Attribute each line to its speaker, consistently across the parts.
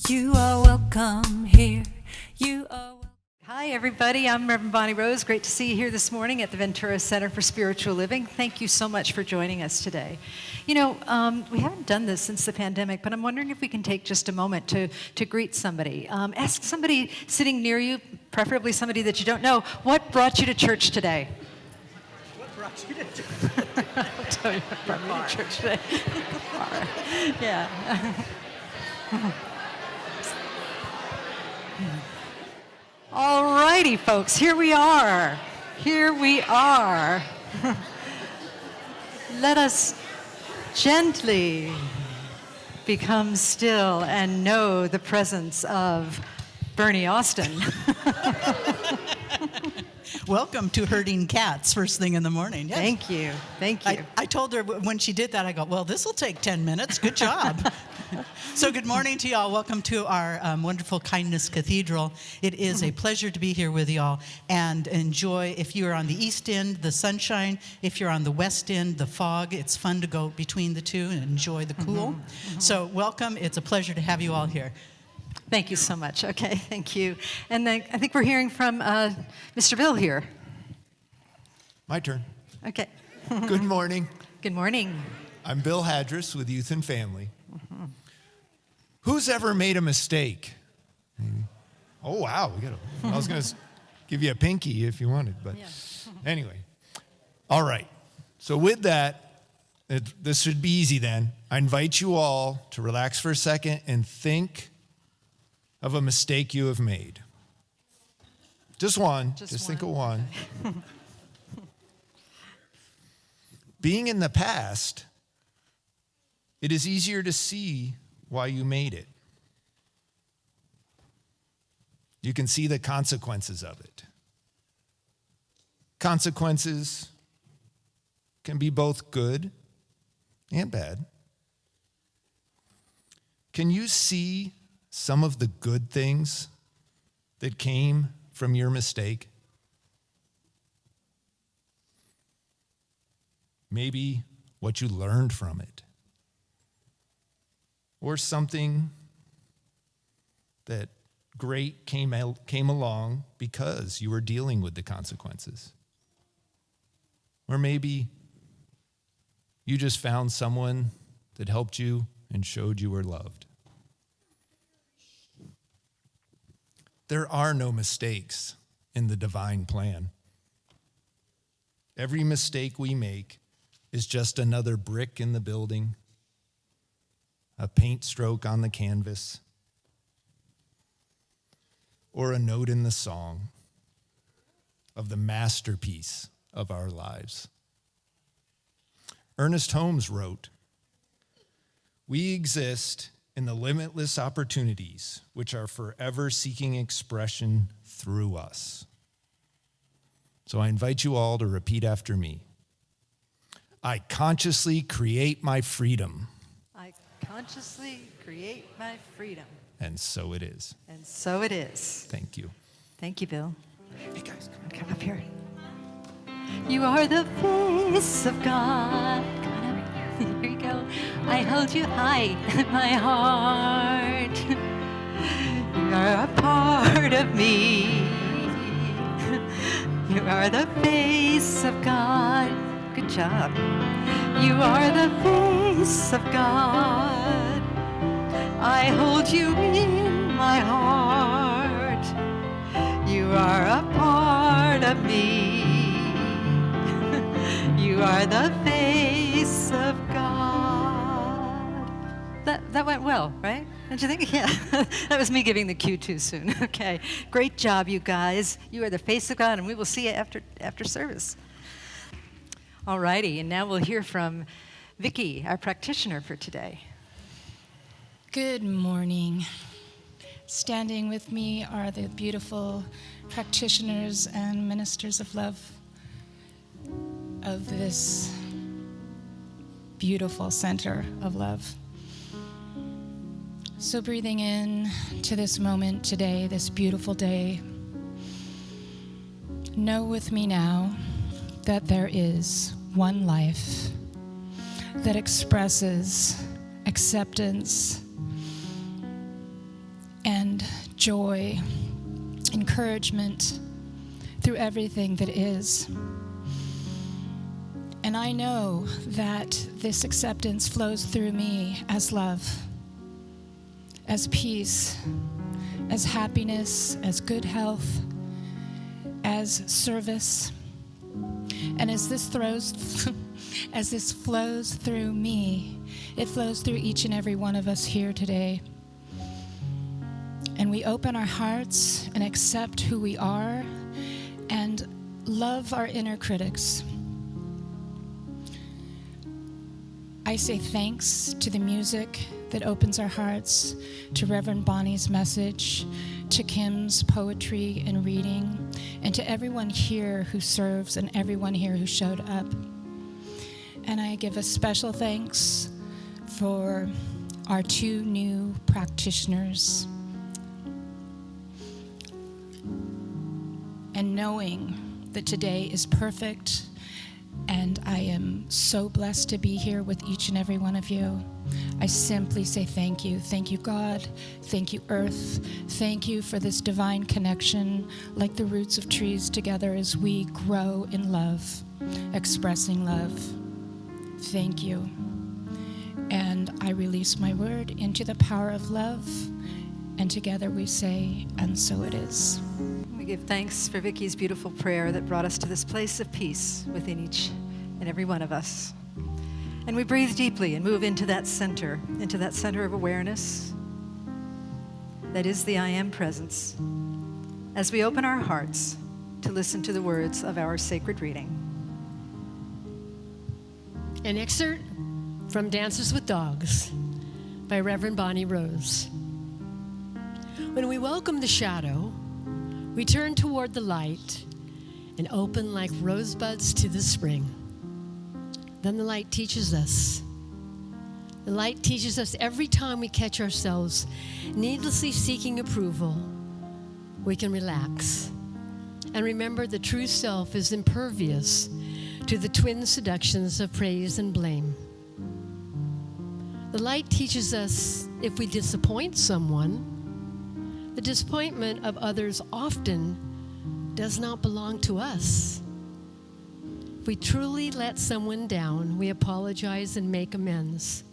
Speaker 1: You are welcome here. You are welcome. Hi, everybody. I'm Reverend Bonnie Rose. Great to see you here this morning at the Ventura Center for Spiritual Living. Thank you so much for joining us today. You know, we haven't done this since the pandemic, but I'm wondering if we can take just a moment to greet somebody. Ask somebody sitting near you, preferably somebody that you don't know, what brought you to church today?
Speaker 2: What brought you to church?
Speaker 1: I'll tell you what brought me to church today. Yeah. All righty, folks, here we are. Here we are. Let us gently become still and know the presence of Bernie Austin.
Speaker 2: Welcome to herding cats first thing in the morning. Yes.
Speaker 1: Thank you. Thank you.
Speaker 2: I told her when she did that, I go, well, this will take 10 minutes. Good job. So good morning to y'all. Welcome to our wonderful Kindness Cathedral. It is a pleasure to be here with y'all and enjoy. If you're on the east end, the sunshine. If you're on the west end, the fog. It's fun to go between the two and enjoy the cool. So welcome. It's a pleasure to have you all here.
Speaker 1: Thank you so much. Okay, thank you. And then I think we're hearing from Mr. Bill here.
Speaker 3: My turn.
Speaker 1: Okay.
Speaker 3: Good morning.
Speaker 1: Good morning.
Speaker 3: I'm Bill Hadris with Youth and Family. Who's ever made a mistake? Maybe. Oh, wow. I was going to give you a pinky if you wanted, but anyway. All right. So with that, this should be easy then. I invite you all to relax for a second and think of a mistake you have made. Just one. Just think of one. Okay. Being in the past, it is easier to see why you made it. You can see the consequences of it. Consequences can be both good and bad. Can you see some of the good things that came from your mistake? Maybe what you learned from it. Or something that great came along because you were dealing with the consequences. Or maybe you just found someone that helped you and showed you were loved. There are no mistakes in the divine plan. Every mistake we make is just another brick in the building, a paint stroke on the canvas, or a note in the song of the masterpiece of our lives. Ernest Holmes wrote, "We exist in the limitless opportunities which are forever seeking expression through us." So I invite you all to repeat after me. I consciously create my freedom.
Speaker 1: I consciously create my freedom.
Speaker 3: And so it is.
Speaker 1: And so it is.
Speaker 3: Thank you.
Speaker 1: Thank you, Bill.
Speaker 3: Hey guys,
Speaker 1: Come up here. You are the face of God. Come on up. Here you go. I hold you high in my heart. You are a part of me. You are the face of God. Good job. You are the face of God. I hold you in my heart. You are a part of me. You are the face of God. That went well, right? Don't you think? Yeah. That was me giving the cue too soon. Okay. Great job, you guys. You are the face of God, and we will see you after service. All righty, and now we'll hear from Vicki, our practitioner for today.
Speaker 4: Good morning. Standing with me are the beautiful practitioners and ministers of love of this beautiful center of love. So breathing in to this moment today, this beautiful day, know with me now that there is one life that expresses acceptance and joy, encouragement through everything that is. And I know that this acceptance flows through me as love, as peace, as happiness, as good health, as service. And as this flows through me, it flows through each and every one of us here today. And we open our hearts and accept who we are and love our inner critics. I say thanks to the music that opens our hearts, to Reverend Bonnie's message, to Kim's poetry and reading, and to everyone here who serves and everyone here who showed up. And I give a special thanks for our 2 new practitioners. And knowing that today is perfect, and I am so blessed to be here with each and every one of you. I simply say thank you. Thank you, God. Thank you, Earth. Thank you for this divine connection, like the roots of trees together as we grow in love, expressing love. Thank you. And I release my word into the power of love, and together we say, and so it is.
Speaker 1: We give thanks for Vicky's beautiful prayer that brought us to this place of peace within each and every one of us. And we breathe deeply and move into that center of awareness that is the I Am presence, as we open our hearts to listen to the words of our sacred reading.
Speaker 5: An excerpt from Dances with Dogs by Reverend Bonnie Rose. When we welcome the shadow, we turn toward the light and open like rosebuds to the spring. Then the light teaches us. The light teaches us every time we catch ourselves needlessly seeking approval, we can relax and remember the true self is impervious to the twin seductions of praise and blame. The light teaches us if we disappoint someone, the disappointment of others often does not belong to us. If we truly let someone down, we apologize and make amends.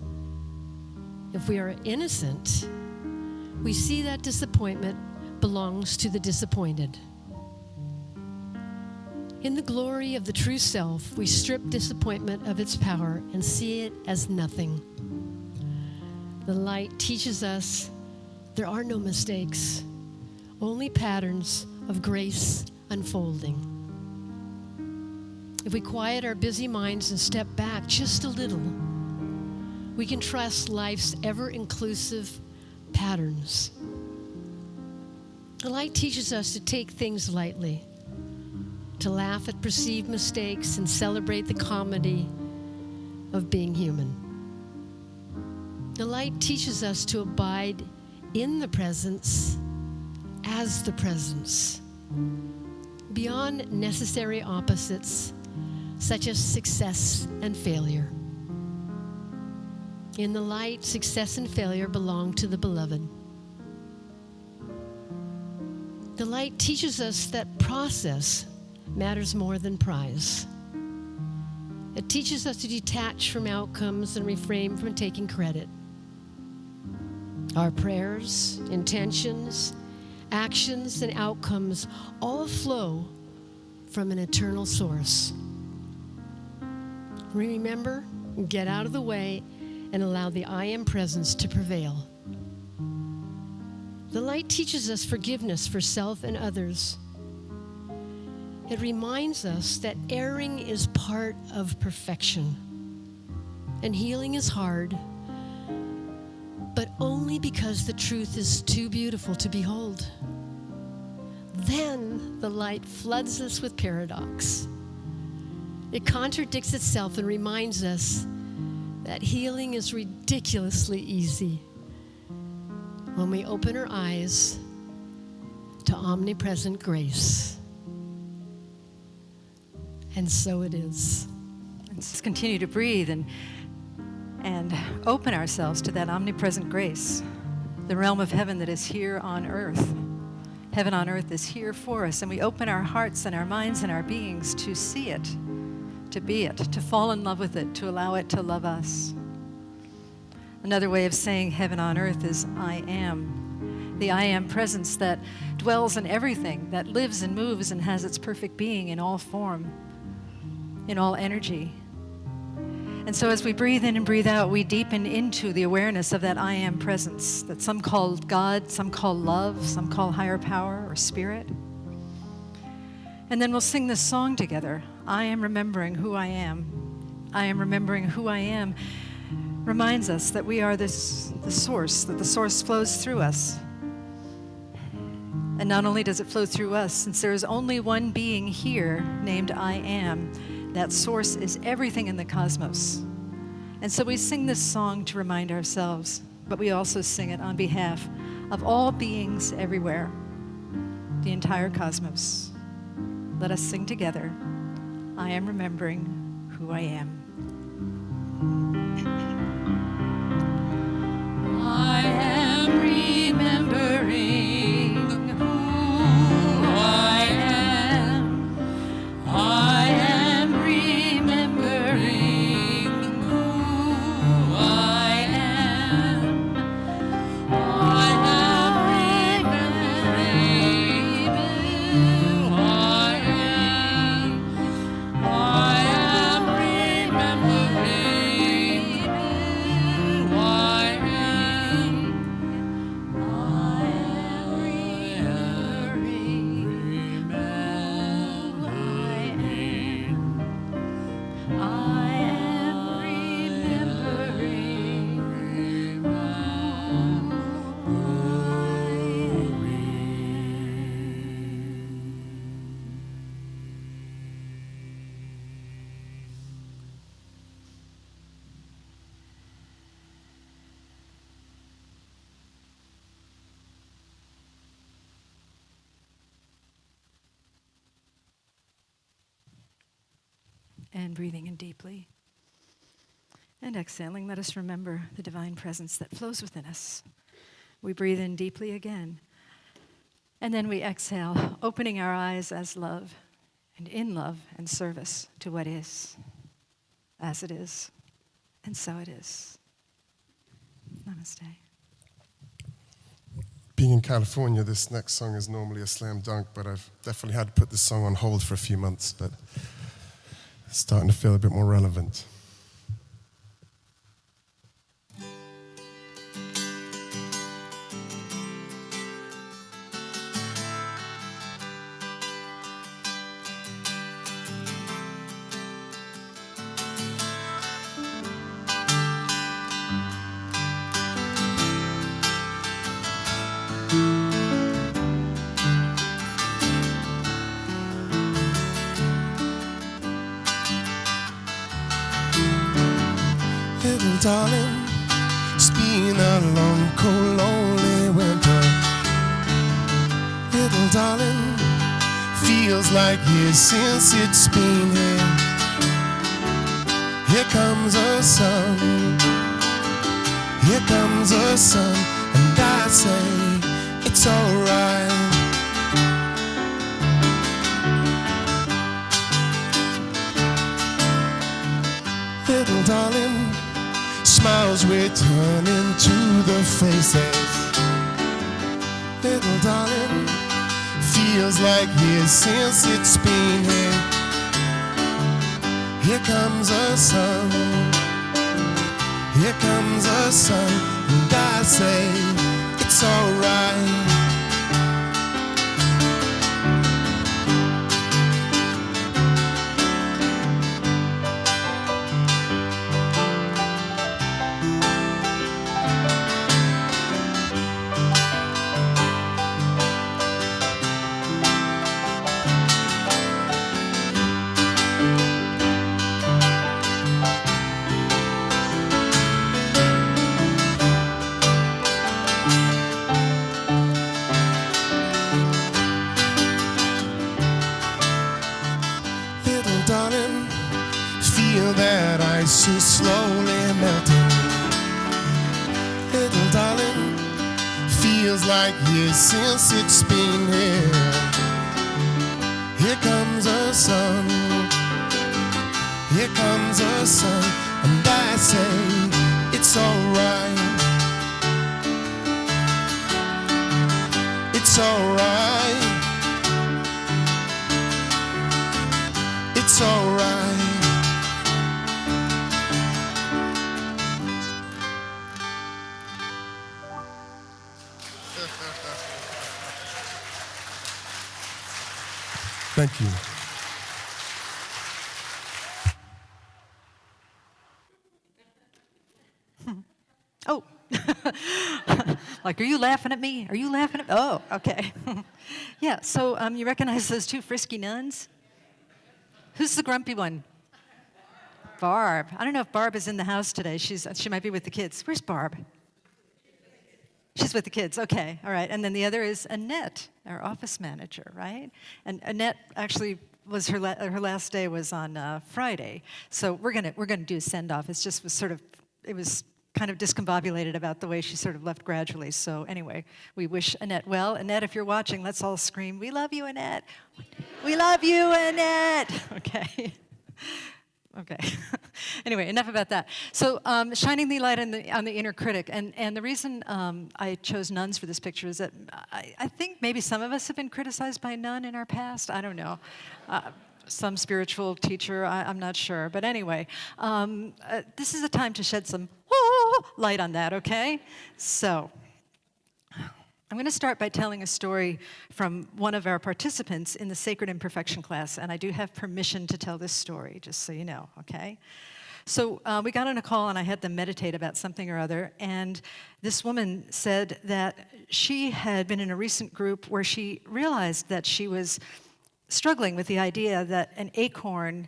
Speaker 5: If we are innocent, we see that disappointment belongs to the disappointed. In the glory of the true self, we strip disappointment of its power and see it as nothing. The light teaches us there are no mistakes, only patterns of grace unfolding. If we quiet our busy minds and step back just a little, we can trust life's ever-inclusive patterns. The light teaches us to take things lightly, to laugh at perceived mistakes and celebrate the comedy of being human. The light teaches us to abide in the presence as the presence, beyond necessary opposites such as success and failure. In the light, success and failure belong to the beloved. The light teaches us that process matters more than prize. It teaches us to detach from outcomes and refrain from taking credit. Our prayers, intentions, actions, and outcomes all flow from an eternal source. Remember, get out of the way and allow the I Am presence to prevail. The light teaches us forgiveness for self and others. It reminds us that erring is part of perfection, and healing is hard, but only because the truth is too beautiful to behold. Then the light floods us with paradox. It contradicts itself and reminds us that healing is ridiculously easy when we open our eyes to omnipresent grace. And so it is.
Speaker 1: Let's continue to breathe and open ourselves to that omnipresent grace. the realm of heaven that is here on earth. Heaven on earth is here for us, and we open our hearts and our minds and our beings to see it, to be it, to fall in love with it, to allow it to love us. Another way of saying heaven on earth is I am. The I am presence that dwells in everything, that lives and moves and has its perfect being in all form, in all energy. And so as we breathe in and breathe out, we deepen into the awareness of that I am presence that some call God, some call love, some call higher power or spirit. And then we'll sing this song together. I am remembering who I am. I am remembering who I am reminds us that we are the source, that the source flows through us. And not only does it flow through us, since there is only one being here named I am, that source is everything in the cosmos. And so we sing this song to remind ourselves, but we also sing it on behalf of all beings everywhere, the entire cosmos. Let us sing together, I am remembering who I am. I am remembering who I am. I am remembering who I am. I am remembering who I am. I am remembering who I am. And breathing in deeply and exhaling, let us remember the divine presence that flows within us. We breathe in deeply again, and then we exhale, opening our eyes as love and in love and service to what is, as it is, and so it is. Namaste.
Speaker 6: Being in California, this next song is normally a slam dunk, but I've definitely had to put this song on hold for a few months, but it's starting to feel a bit more relevant. Little darling, it's been a long, cold, lonely winter. Little darling, feels like years since it's been here. Here comes the sun, here comes the sun, and I say it's alright. Little darling, smiles returning to the faces. Little darling, feels like years since it's been here. Here comes the sun, here comes the sun, and I say it's alright. Darling, feel that ice is slowly melting. Little darling, feels like years since it's been here. Here comes the sun, here comes the sun, and I say it's alright. It's alright. It's alright. Thank you.
Speaker 1: Oh, like, are you laughing at me? Are you laughing at me? Oh, okay. Yeah, so you recognize those two frisky nuns? Who's the grumpy one? Barb. I don't know if Barb is in the house today. She might be with the kids. Where's Barb? She's with the kids. Okay, all right. And then the other is Annette, our office manager, right? And Annette actually was her last day was on Friday. So we're gonna do a send off. It was kind of discombobulated about the way she sort of left gradually. So anyway, we wish Annette well. Annette, if you're watching, let's all scream, "We love you, Annette. We love you, Annette." Okay. Okay. Anyway, enough about that. So shining the light on the inner critic. And the reason I chose nuns for this picture is that I think maybe some of us have been criticized by a nun in our past. I don't know. Some spiritual teacher, I'm not sure. But anyway, this is a time to shed some light on that, okay? So I'm going to start by telling a story from one of our participants in the Sacred Imperfection class, and I do have permission to tell this story, just so you know, okay? So we got on a call, and I had them meditate about something or other, and this woman said that she had been in a recent group where she realized that she was struggling with the idea that an acorn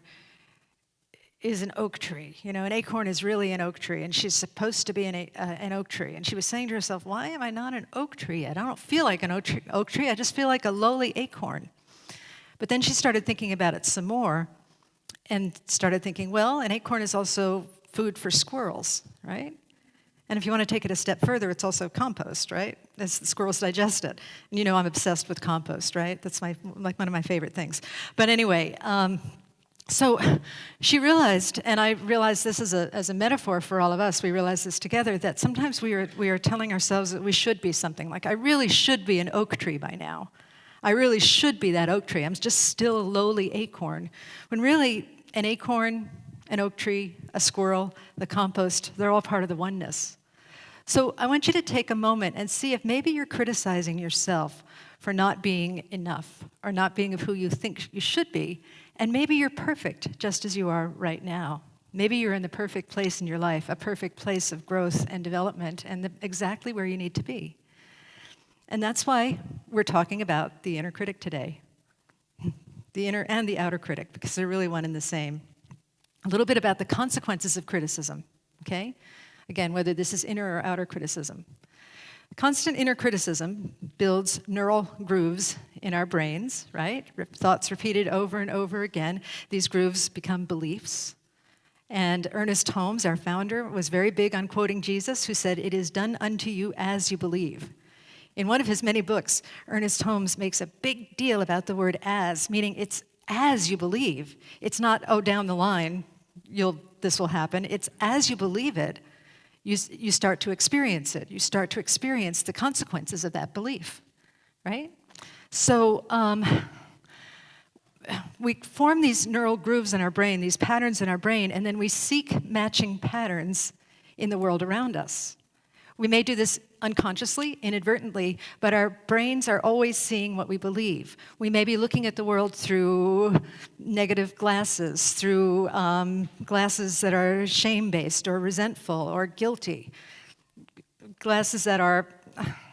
Speaker 1: is an oak tree. You know, an acorn is really an oak tree, and she's supposed to be an oak tree. And she was saying to herself, why am I not an oak tree yet? I don't feel like an oak tree. I just feel like a lowly acorn. But then she started thinking about it some more and started thinking, well, an acorn is also food for squirrels, right? And if you want to take it a step further, it's also compost, right? As the squirrels digest it. And you know I'm obsessed with compost, right? That's one of my favorite things. But anyway, so she realized, and I realized this as a metaphor for all of us, we realized this together, that sometimes we are telling ourselves that we should be something. Like, I really should be an oak tree by now. I really should be that oak tree. I'm just still a lowly acorn. When really, an acorn, an oak tree, a squirrel, the compost, they're all part of the oneness. So I want you to take a moment and see if maybe you're criticizing yourself for not being enough or not being of who you think you should be. And maybe you're perfect just as you are right now. Maybe you're in the perfect place in your life, a perfect place of growth and development, and exactly where you need to be. And that's why we're talking about the inner critic today. The inner and the outer critic, because they're really one and the same. A little bit about the consequences of criticism, okay? Again, whether this is inner or outer criticism. Constant inner criticism builds neural grooves in our brains, right? Thoughts repeated over and over again. These grooves become beliefs. And Ernest Holmes, our founder, was very big on quoting Jesus, who said, "It is done unto you as you believe." In one of his many books, Ernest Holmes makes a big deal about the word as, meaning it's as you believe. It's not, oh, down the line, this will happen. It's as you believe it. You start to experience it. You start to experience the consequences of that belief, right? So we form these neural grooves in our brain, these patterns in our brain, and then we seek matching patterns in the world around us. We may do this unconsciously, inadvertently, but our brains are always seeing what we believe. We may be looking at the world through negative glasses, through glasses that are shame-based or resentful or guilty, glasses that are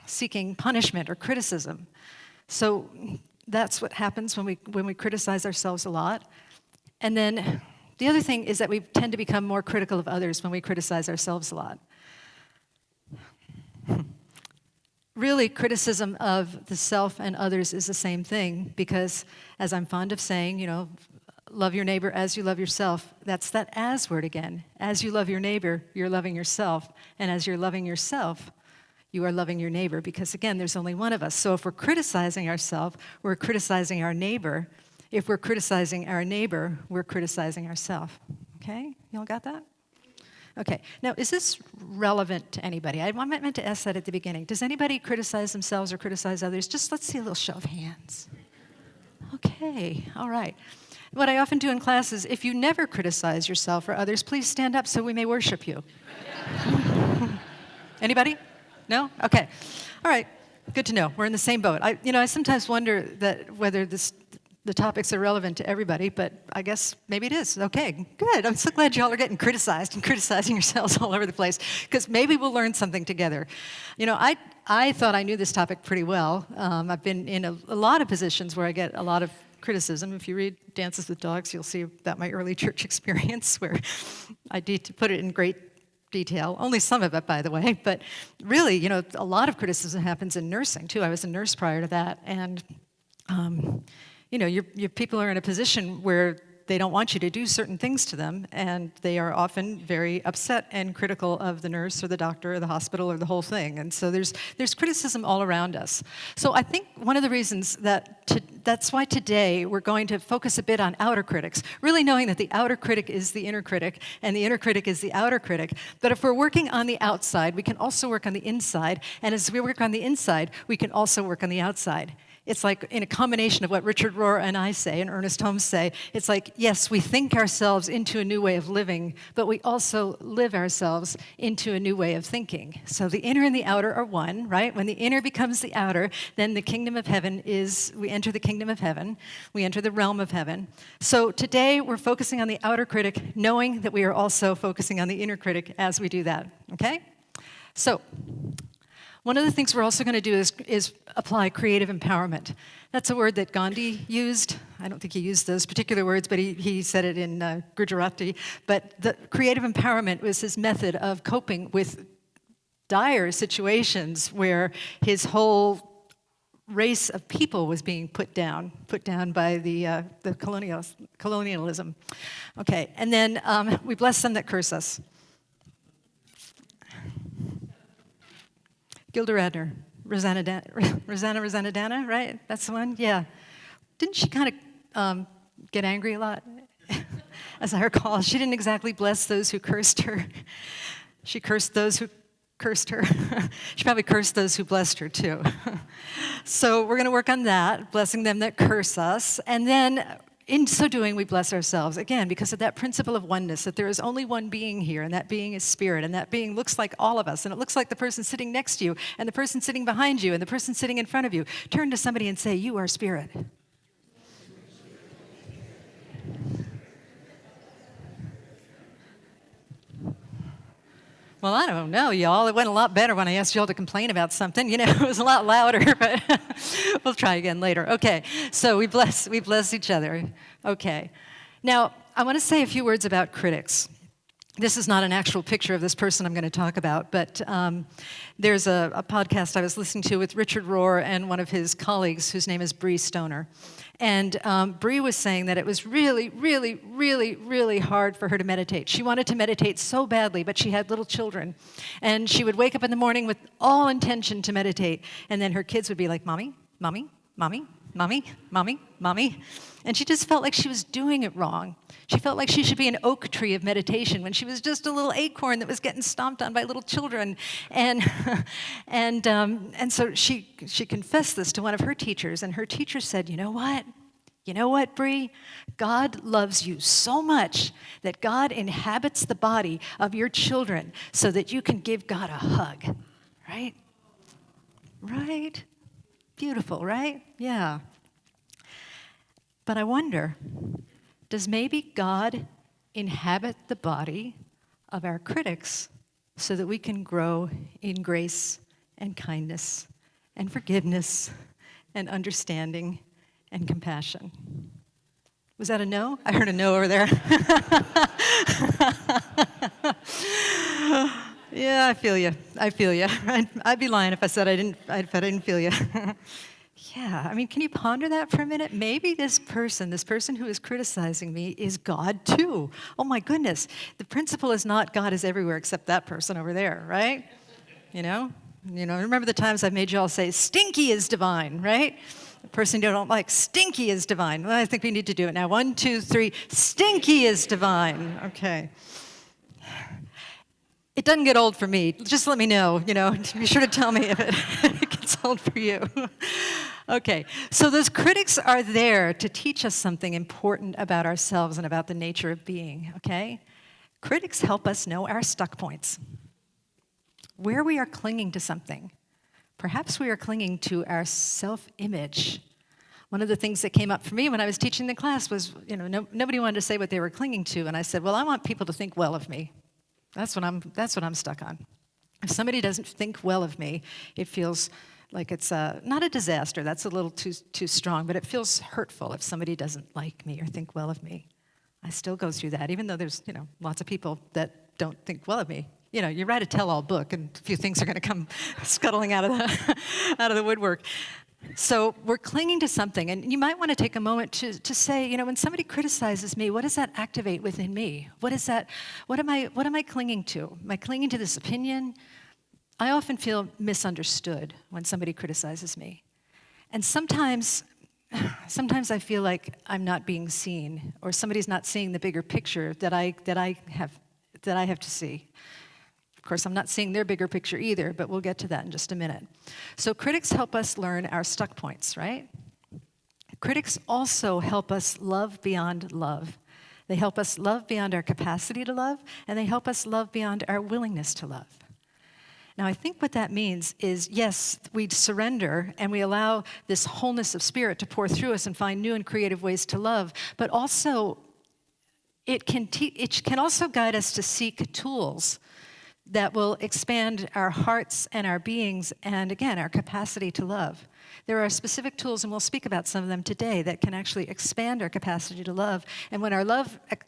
Speaker 1: seeking punishment or criticism. So that's what happens when we criticize ourselves a lot. And then the other thing is that we tend to become more critical of others when we criticize ourselves a lot. Really, criticism of the self and others is the same thing because, as I'm fond of saying, you know, love your neighbor as you love yourself. That's that as word again. As you love your neighbor, you're loving yourself. And as you're loving yourself, you are loving your neighbor, because again, there's only one of us. So if we're criticizing ourselves, we're criticizing our neighbor. If we're criticizing our neighbor, we're criticizing ourselves. Okay? You all got that? Okay. Now, is this relevant to anybody? I meant to ask that at the beginning. Does anybody criticize themselves or criticize others? Just let's see a little show of hands. Okay. All right. What I often do in class is, if you never criticize yourself or others, please stand up so we may worship you. Anybody? No? Okay. All right. Good to know. We're in the same boat. I sometimes wonder that whether the topics are relevant to everybody, but I guess maybe it is. Okay, good. I'm so glad y'all are getting criticized and criticizing yourselves all over the place, because maybe we'll learn something together. I thought I knew this topic pretty well. I've been in a lot of positions where I get a lot of criticism. If you read Dances with Dogs, you'll see about my early church experience, where I need to put it in great detail. Only some of it, by the way. But really, a lot of criticism happens in nursing, too. I was a nurse prior to that. And, your people are in a position where they don't want you to do certain things to them, and they are often very upset and critical of the nurse or the doctor or the hospital or the whole thing. And so there's criticism all around us. So I think one of the reasons that's why today we're going to focus a bit on outer critics, really knowing that the outer critic is the inner critic and the inner critic is the outer critic. But if we're working on the outside, we can also work on the inside. And as we work on the inside, we can also work on the outside. It's like in a combination of what Richard Rohr and I say and Ernest Holmes say. It's like, yes, we think ourselves into a new way of living, but we also live ourselves into a new way of thinking. So the inner and the outer are one, right? When the inner becomes the outer, then the kingdom of heaven we enter the kingdom of heaven. We enter the realm of heaven. So today we're focusing on the outer critic, knowing that we are also focusing on the inner critic as we do that, okay? So one of the things we're also going to do is apply creative empowerment. That's a word that Gandhi used. I don't think he used those particular words, but he said it in Gujarati. But the creative empowerment was his method of coping with dire situations where his whole race of people was being put down by the colonialism. Okay, and then we bless them that curse us. Gilda Radner, Rosanna Dana, right? That's the one? Yeah. Didn't she kind of get angry a lot? As I recall, she didn't exactly bless those who cursed her. She cursed those who cursed her. She probably cursed those who blessed her, too. So we're going to work on that, blessing them that curse us. And then in so doing, we bless ourselves, again, because of that principle of oneness, that there is only one being here, and that being is spirit, and that being looks like all of us, and it looks like the person sitting next to you, and the person sitting behind you, and the person sitting in front of you. Turn to somebody and say, you are spirit. Well, I don't know, y'all. It went a lot better when I asked y'all to complain about something. It was a lot louder, but we'll try again later. Okay, so we bless each other. Okay. Now, I want to say a few words about critics. This is not an actual picture of this person I'm going to talk about, but there's a podcast I was listening to with Richard Rohr and one of his colleagues whose name is Bree Stoner. And Bree was saying that it was really, really, really, really hard for her to meditate. She wanted to meditate so badly, but she had little children. And she would wake up in the morning with all intention to meditate. And then her kids would be like, Mommy, Mommy, Mommy, Mommy, Mommy, Mommy. And she just felt like she was doing it wrong. She felt like she should be an oak tree of meditation when she was just a little acorn that was getting stomped on by little children. And so she confessed this to one of her teachers, and her teacher said, you know what, Bree? God loves you so much that God inhabits the body of your children so that you can give God a hug, right? Right? Beautiful, right? Yeah. But I wonder, does maybe God inhabit the body of our critics so that we can grow in grace and kindness and forgiveness and understanding and compassion? Was that a no? I heard a no over there. Yeah, I feel you. I'd be lying if I said I didn't feel you. Yeah, I mean, can you ponder that for a minute? Maybe this person who is criticizing me is God too. Oh my goodness. The principle is not God is everywhere except that person over there, right? You know, remember the times I've made you all say, stinky is divine, right? The person you don't like, stinky is divine. Well, I think we need to do it now. 1, 2, 3, stinky is divine. Okay. It doesn't get old for me. Just let me know, you know. Be sure to tell me if it gets old for you. Okay, so those critics are there to teach us something important about ourselves and about the nature of being, okay? Critics help us know our stuck points, where we are clinging to something. Perhaps we are clinging to our self-image. One of the things that came up for me when I was teaching the class was, you know, nobody wanted to say what they were clinging to, and I said, well, I want people to think well of me. That's what I'm stuck on. If somebody doesn't think well of me, it feels like it's not a disaster. That's a little too strong, but it feels hurtful if somebody doesn't like me or think well of me. I still go through that, even though there's, you know, lots of people that don't think well of me. You know, you write a tell-all book, and a few things are going to come scuttling out of the woodwork. So we're clinging to something, and you might want to take a moment to say, you know, when somebody criticizes me, what does that activate within me? What is that? What am I clinging to? Am I clinging to this opinion? I often feel misunderstood when somebody criticizes me, and sometimes I feel like I'm not being seen, or somebody's not seeing the bigger picture that I have to see. Of course, I'm not seeing their bigger picture either, but we'll get to that in just a minute. So critics help us learn our stuck points, right? Critics also help us love beyond love. They help us love beyond our capacity to love, and they help us love beyond our willingness to love. Now, I think what that means is, yes, we surrender and we allow this wholeness of spirit to pour through us and find new and creative ways to love, but also it can also guide us to seek tools that will expand our hearts and our beings and, again, our capacity to love. There are specific tools, and we'll speak about some of them today, that can actually expand our capacity to love. And when our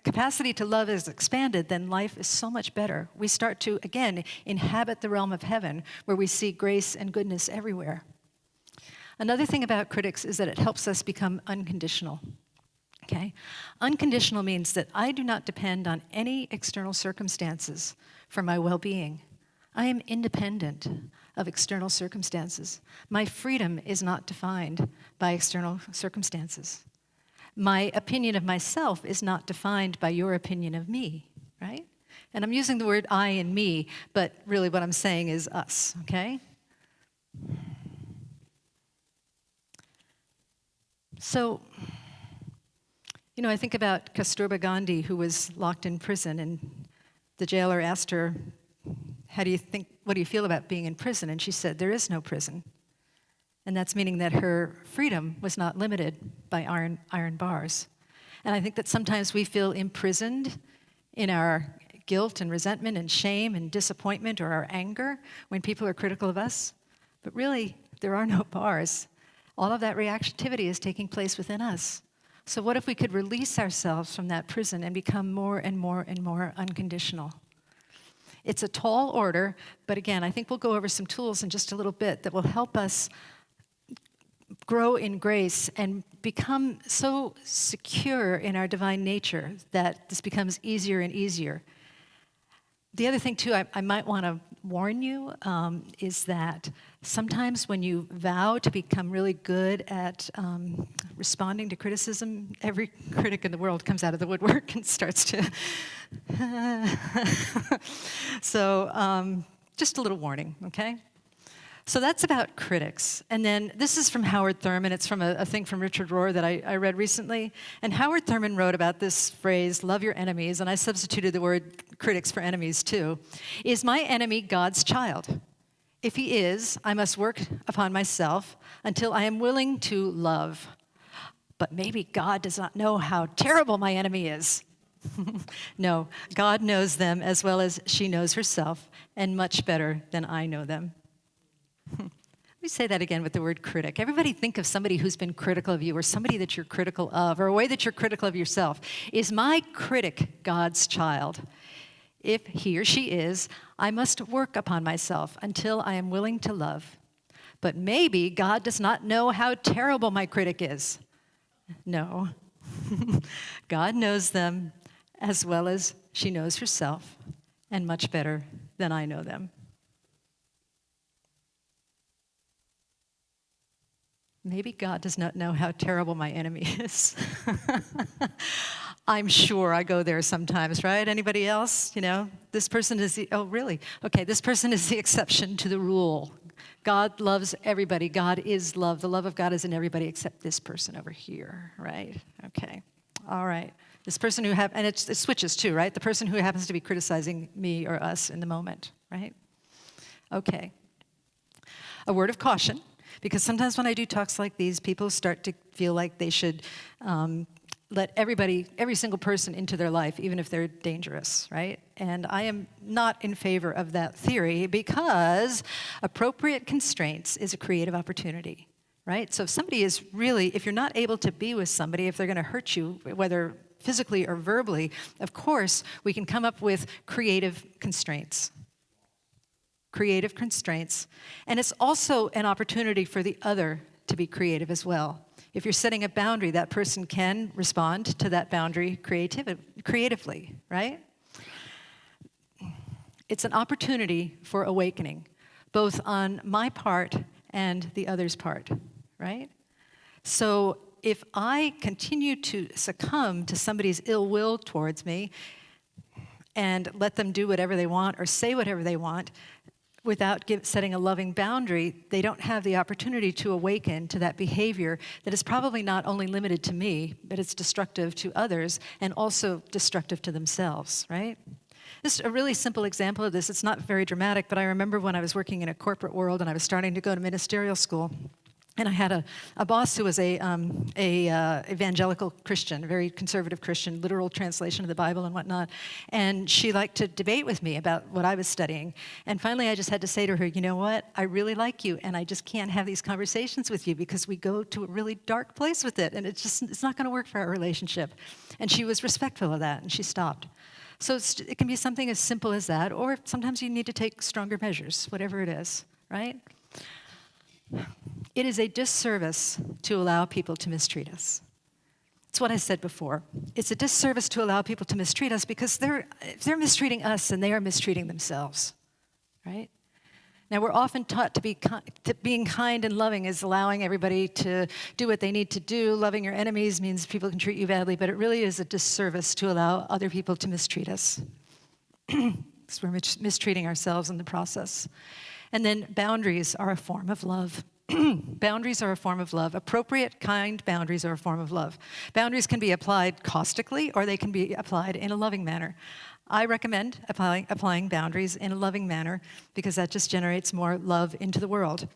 Speaker 1: capacity to love is expanded, then life is so much better. We start to, again, inhabit the realm of heaven, where we see grace and goodness everywhere. Another thing about critics is that it helps us become unconditional. Okay? Unconditional means that I do not depend on any external circumstances for my well-being. I am independent of external circumstances. My freedom is not defined by external circumstances. My opinion of myself is not defined by your opinion of me, right? And I'm using the word I and me, but really what I'm saying is us, okay? So, you know, I think about Kasturba Gandhi, who was locked in prison, and the jailer asked her, what do you feel about being in prison? And she said, there is no prison. And that's meaning that her freedom was not limited by iron bars. And I think that sometimes we feel imprisoned in our guilt and resentment and shame and disappointment or our anger when people are critical of us. But really, there are no bars. All of that reactivity is taking place within us. So what if we could release ourselves from that prison and become more and more and more unconditional? It's a tall order, but again, I think we'll go over some tools in just a little bit that will help us grow in grace and become so secure in our divine nature that this becomes easier and easier. The other thing, too, I might want to warn you is that sometimes when you vow to become really good at responding to criticism, every critic in the world comes out of the woodwork and starts to... So just a little warning, okay? So that's about critics. And then this is from Howard Thurman. It's from a thing from Richard Rohr that I read recently. And Howard Thurman wrote about this phrase, love your enemies, and I substituted the word critics for enemies too. Is my enemy God's child? If he is, I must work upon myself until I am willing to love. But maybe God does not know how terrible my enemy is. No, God knows them as well as she knows herself, and much better than I know them. Let me say that again with the word critic. Everybody think of somebody who's been critical of you, or somebody that you're critical of, or a way that you're critical of yourself. Is my critic God's child? If he or she is, I must work upon myself until I am willing to love. But maybe God does not know how terrible my critic is. No. God knows them as well as she knows herself, and much better than I know them. maybe God does not know how terrible my enemy is. I'm sure I go there sometimes, right? Anybody else? This person is oh, really? Okay, this person is the exception to the rule. God loves everybody. God is love. The love of God is in everybody except this person over here, right? Okay, all right. This person who and it switches too, right? The person who happens to be criticizing me or us in the moment, right? Okay. A word of caution, because sometimes when I do talks like these, people start to feel like they should let every single person into their life, even if they're dangerous, right? And I am not in favor of that theory, because appropriate constraints is a creative opportunity, right? So if somebody is really, if you're not able to be with somebody, if they're going to hurt you, whether physically or verbally, of course, we can come up with creative constraints. Creative constraints. And it's also an opportunity for the other to be creative as well. If you're setting a boundary, that person can respond to that boundary creatively, right? It's an opportunity for awakening, both on my part and the other's part, right? So if I continue to succumb to somebody's ill will towards me and let them do whatever they want or say whatever they want, without setting a loving boundary, they don't have the opportunity to awaken to that behavior that is probably not only limited to me, but it's destructive to others and also destructive to themselves, right? This is a really simple example of this. It's not very dramatic, but I remember when I was working in a corporate world and I was starting to go to ministerial school. And I had a boss who was a evangelical Christian, a very conservative Christian, literal translation of the Bible and whatnot. And she liked to debate with me about what I was studying. And finally, I just had to say to her, you know what? I really like you, and I just can't have these conversations with you because we go to a really dark place with it, and it's not going to work for our relationship. And she was respectful of that, and she stopped. So it can be something as simple as that, or sometimes you need to take stronger measures, whatever it is, right? It is a disservice to allow people to mistreat us. It's what I said before. It's a disservice to allow people to mistreat us because if they're mistreating us, then they are mistreating themselves, right? Now, we're often taught that being kind and loving is allowing everybody to do what they need to do. Loving your enemies means people can treat you badly, but it really is a disservice to allow other people to mistreat us. Because we're mistreating ourselves in the process. And then boundaries are a form of love. Boundaries are a form of love. Appropriate, kind boundaries are a form of love. Boundaries can be applied caustically, or they can be applied in a loving manner. I recommend applying boundaries in a loving manner because that just generates more love into the world.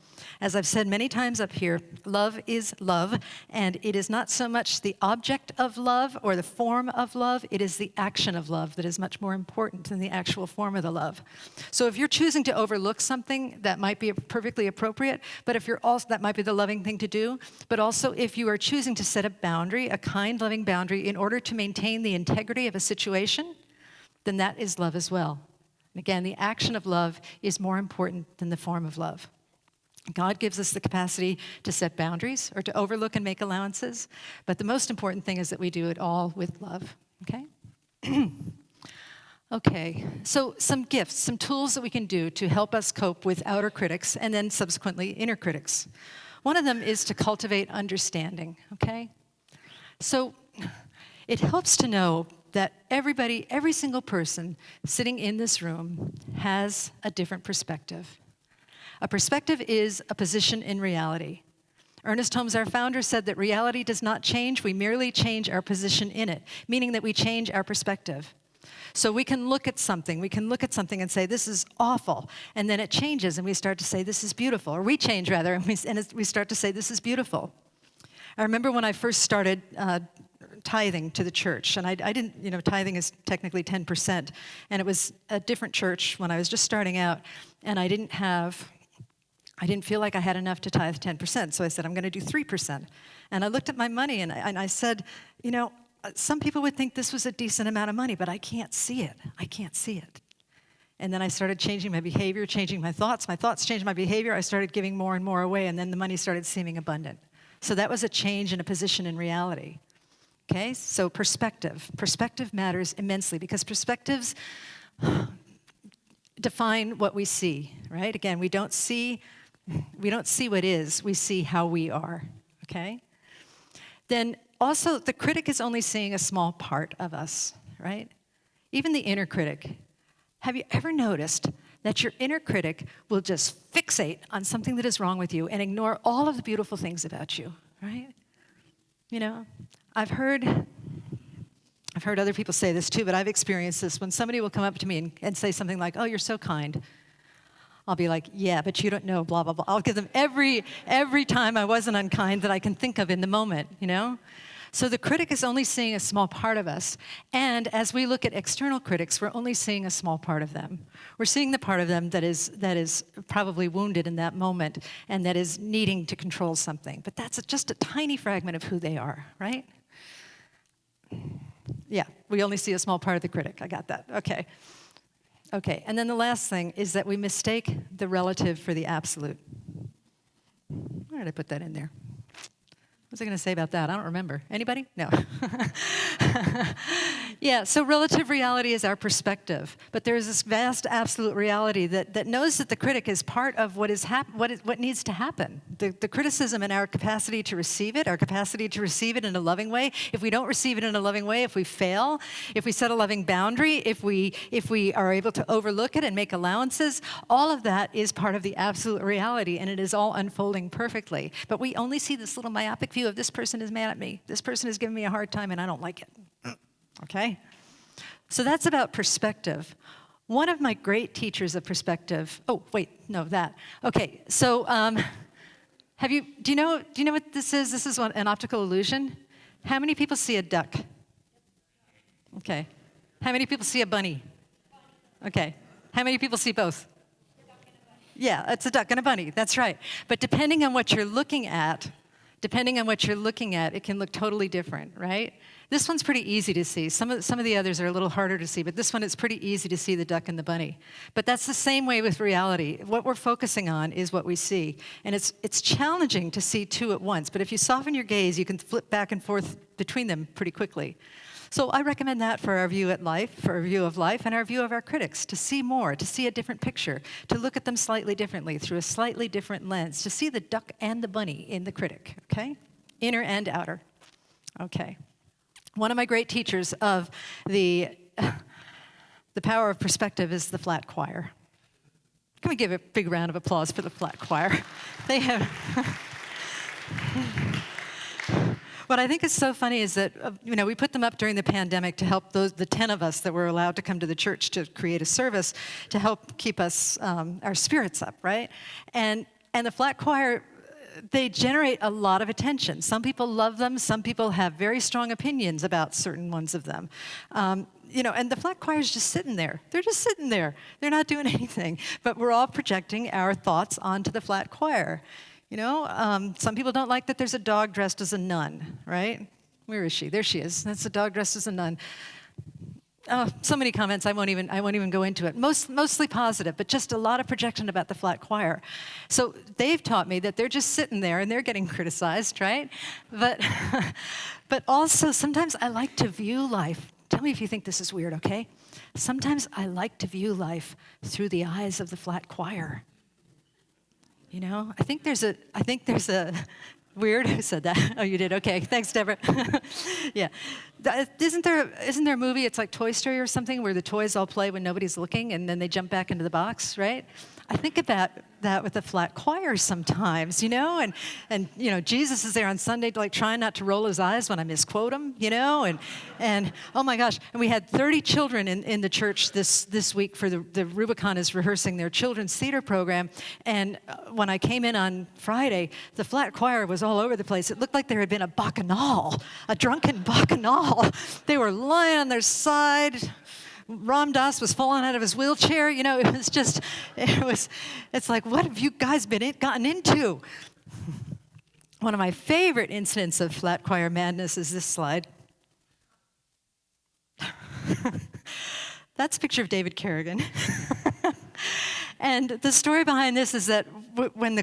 Speaker 1: As I've said many times up here, love is love, and it is not so much the object of love or the form of love, it is the action of love that is much more important than the actual form of the love. So if you're choosing to overlook something, that might be perfectly appropriate, but if you're also, that might be the loving thing to do, but also if you are choosing to set a boundary, a kind, loving boundary, in order to maintain the integrity of a situation, then that is love as well. And again, the action of love is more important than the form of love. God gives us the capacity to set boundaries or to overlook and make allowances, but the most important thing is that we do it all with love, okay? Okay, so some gifts, some tools that we can do to help us cope with outer critics and then subsequently inner critics. One of them is to cultivate understanding, okay? So it helps to know that every single person sitting in this room has a different perspective. A perspective is a position in reality. Ernest Holmes, our founder, said that reality does not change, we merely change our position in it, meaning that we change our perspective. So we can look at something and say, this is awful, and then it changes and we start to say, this is beautiful, or we change rather, and we start to say, this is beautiful. I remember when I first started tithing to the church, and I didn't, tithing is technically 10%, and it was a different church when I was just starting out, and I didn't feel like I had enough to tithe 10%, so I said, I'm going to do 3%. And I looked at my money, and I said, some people would think this was a decent amount of money, but I can't see it. I can't see it. And then I started changing my behavior, changing my thoughts. My thoughts changed my behavior. I started giving more and more away, and then the money started seeming abundant. So that was a change in a position in reality. Okay, so perspective. Perspective matters immensely because perspectives define what we see, right? Again, we don't see what is, we see how we are, okay? Then also the critic is only seeing a small part of us, right? Even the inner critic. Have you ever noticed that your inner critic will just fixate on something that is wrong with you and ignore all of the beautiful things about you, right? You know, I've heard other people say this too, but I've experienced this. When somebody will come up to me and say something like, "Oh, you're so kind," I'll be like, "Yeah, but you don't know, blah, blah, blah." I'll give them every time I wasn't unkind that I can think of in the moment, you know? So the critic is only seeing a small part of us. And as we look at external critics, we're only seeing a small part of them. We're seeing the part of them that is probably wounded in that moment and that is needing to control something. But that's just a tiny fragment of who they are, right? Yeah, we only see a small part of the critic. I got that. Okay. Okay, and then the last thing is that we mistake the relative for the absolute. Where did I put that in there? What was I going to say about that? I don't remember. Anybody? No. Yeah, so relative reality is our perspective. But there is this vast absolute reality that knows that the critic is part of what needs to happen. The criticism and our capacity to receive it, in a loving way. If we don't receive it in a loving way, if we fail, if we set a loving boundary, if we are able to overlook it and make allowances, all of that is part of the absolute reality, and it is all unfolding perfectly. But we only see this little myopic view of this person is mad at me, this person is giving me a hard time, and I don't like it. Okay? So that's about perspective. One of my great teachers of perspective, Okay, so do you know what this is? This is an optical illusion. How many people see a duck? Okay. How many people see a bunny? Okay. How many people see both? Yeah, it's a duck and a bunny, that's right. But depending on what you're looking at, it can look totally different, right? This one's pretty easy to see. Some of the others are a little harder to see, but this one, it's pretty easy to see the duck and the bunny. But that's the same way with reality. What we're focusing on is what we see. And it's challenging to see two at once, but if you soften your gaze, you can flip back and forth between them pretty quickly. So I recommend that for our view of life, and our view of our critics, to see more, to see a different picture, to look at them slightly differently, through a slightly different lens, to see the duck and the bunny in the critic, okay? Inner and outer. Okay. One of my great teachers of the power of perspective is the flat choir. Can we give a big round of applause for the flat choir? They have... What I think is so funny is that, we put them up during the pandemic to help the 10 of us that were allowed to come to the church to create a service to help keep us, our spirits up, right? And the flat choir, they generate a lot of attention. Some people love them. Some people have very strong opinions about certain ones of them. And the flat choir is just sitting there. They're just sitting there. They're not doing anything. But we're all projecting our thoughts onto the flat choir. Some people don't like that there's a dog dressed as a nun, right? Where is she? There she is. That's a dog dressed as a nun. Oh, so many comments. I won't even go into it. Mostly positive, but just a lot of projection about the flat choir. So they've taught me that they're just sitting there and they're getting criticized, right? But also sometimes I like to view life. Tell me if you think this is weird, okay? Sometimes I like to view life through the eyes of the flat choir. I think there's a weird. Who said that? Oh, you did. Okay, thanks, Deborah. Yeah, isn't there a movie? It's like Toy Story or something where the toys all play when nobody's looking, and then they jump back into the box, right? I think about that with the flat choir sometimes, and Jesus is there on Sunday, like trying not to roll his eyes when I misquote him, and oh my gosh, and we had 30 children in the church this week for the Rubicon is rehearsing their children's theater program, and when I came in on Friday, the flat choir was all over the place. It looked like there had been a bacchanal, a drunken bacchanal. They were lying on their side. Ram Dass was falling out of his wheelchair. It's like, what have you guys gotten into? One of my favorite incidents of flat choir madness is this slide. That's a picture of David Kerrigan. And the story behind this is that when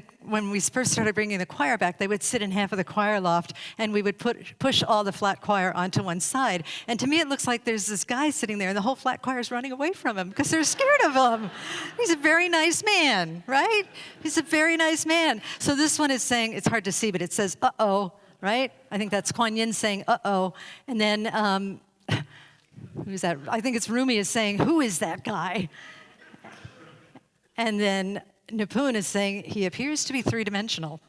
Speaker 1: we first started bringing the choir back, they would sit in half of the choir loft, and we would push all the flat choir onto one side. And to me, it looks like there's this guy sitting there, and the whole flat choir is running away from him because they're scared of him. He's a very nice man, right? He's a very nice man. So this one is saying, it's hard to see, but it says, uh-oh, right? I think that's Kuan Yin saying, uh-oh. And then, who's that? I think it's Rumi is saying, who is that guy? And then Nipun is saying, he appears to be three-dimensional.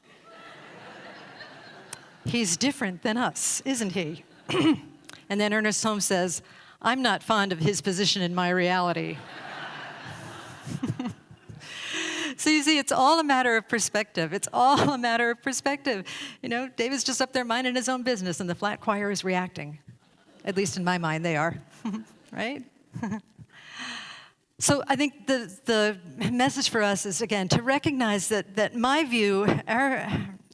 Speaker 1: He's different than us, isn't he? And then Ernest Holmes says, I'm not fond of his position in my reality. So you see, it's all a matter of perspective. It's all a matter of perspective. You know, David's just up there minding his own business, and the flat choir is reacting. At least in my mind, they are, right? So I think the message for us is, again, to recognize that my view,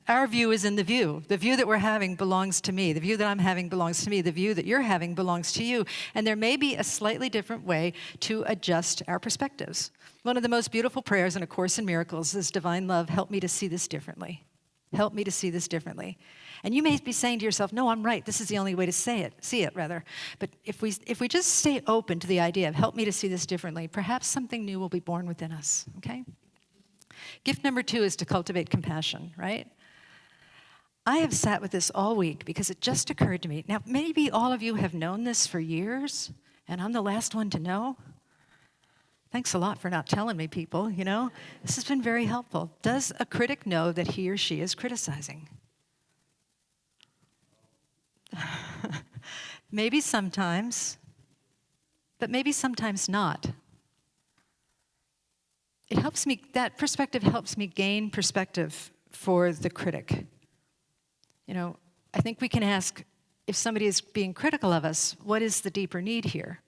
Speaker 1: our view is in the view. The view that we're having belongs to me. The view that I'm having belongs to me. The view that you're having belongs to you. And there may be a slightly different way to adjust our perspectives. One of the most beautiful prayers in A Course in Miracles is, Divine Love, help me to see this differently. Help me to see this differently. And you may be saying to yourself, no, I'm right. This is the only way to see it rather. But if we just stay open to the idea of help me to see this differently, perhaps something new will be born within us, okay? Gift number 2 is to cultivate compassion, right? I have sat with this all week because it just occurred to me. Now, maybe all of you have known this for years, and I'm the last one to know. Thanks a lot for not telling me, people, you know? This has been very helpful. Does a critic know that he or she is criticizing? Maybe sometimes, but maybe sometimes not. It helps me, that perspective helps me gain perspective for the critic. You know, I think we can ask, if somebody is being critical of us, what is the deeper need here?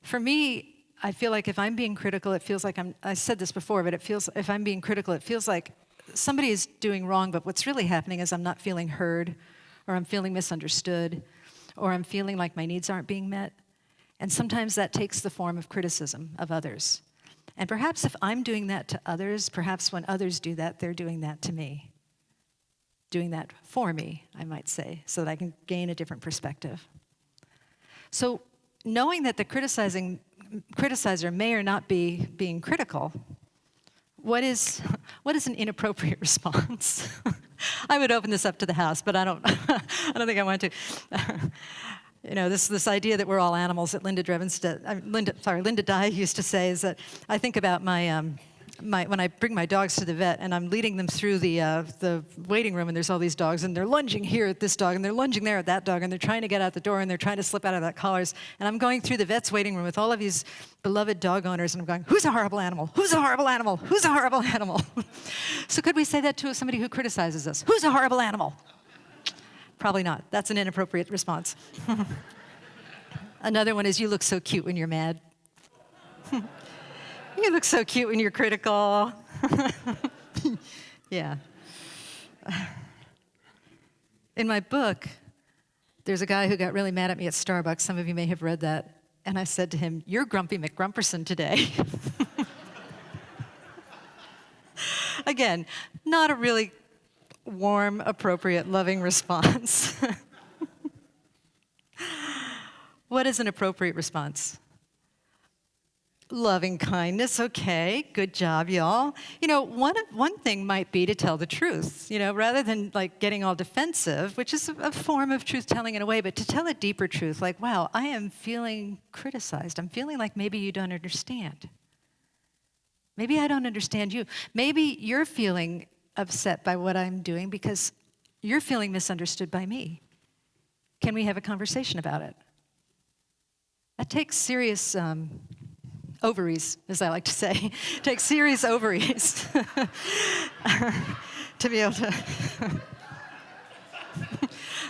Speaker 1: For me, I feel like if I'm being critical, it feels like I said this before, but if I'm being critical, it feels like somebody is doing wrong, but what's really happening is I'm not feeling heard, or I'm feeling misunderstood, or I'm feeling like my needs aren't being met. And sometimes that takes the form of criticism of others. And perhaps if I'm doing that to others, perhaps when others do that, they're doing that to me. Doing that for me, I might say, so that I can gain a different perspective. So knowing that the criticizer may or not be being critical, what is an inappropriate response? I would open this up to the house, but I don't think I want to. You know, this idea that we're all animals that Linda Dye used to say is that I think about when I bring my dogs to the vet and I'm leading them through the waiting room and there's all these dogs and they're lunging here at this dog and they're lunging there at that dog and they're trying to get out the door and they're trying to slip out of that collars, and I'm going through the vet's waiting room with all of these beloved dog owners and I'm going, who's a horrible animal? Who's a horrible animal? Who's a horrible animal? So could we say that to somebody who criticizes us? Who's a horrible animal? Probably not. That's an inappropriate response. Another one is, you look so cute when you're mad. You look so cute when you're critical. Yeah. In my book, there's a guy who got really mad at me at Starbucks. Some of you may have read that. And I said to him, you're Grumpy McGrumperson today. Again, not a really warm, appropriate, loving response. What is an appropriate response? Loving kindness, okay, good job, y'all. You know, one thing might be to tell the truth, you know, rather than like getting all defensive, which is a form of truth-telling in a way, but to tell a deeper truth, like, wow, I am feeling criticized. I'm feeling like maybe you don't understand. Maybe I don't understand you. Maybe you're feeling upset by what I'm doing because you're feeling misunderstood by me. Can we have a conversation about it? That takes serious ovaries, as I like to say. It takes serious ovaries to be able to.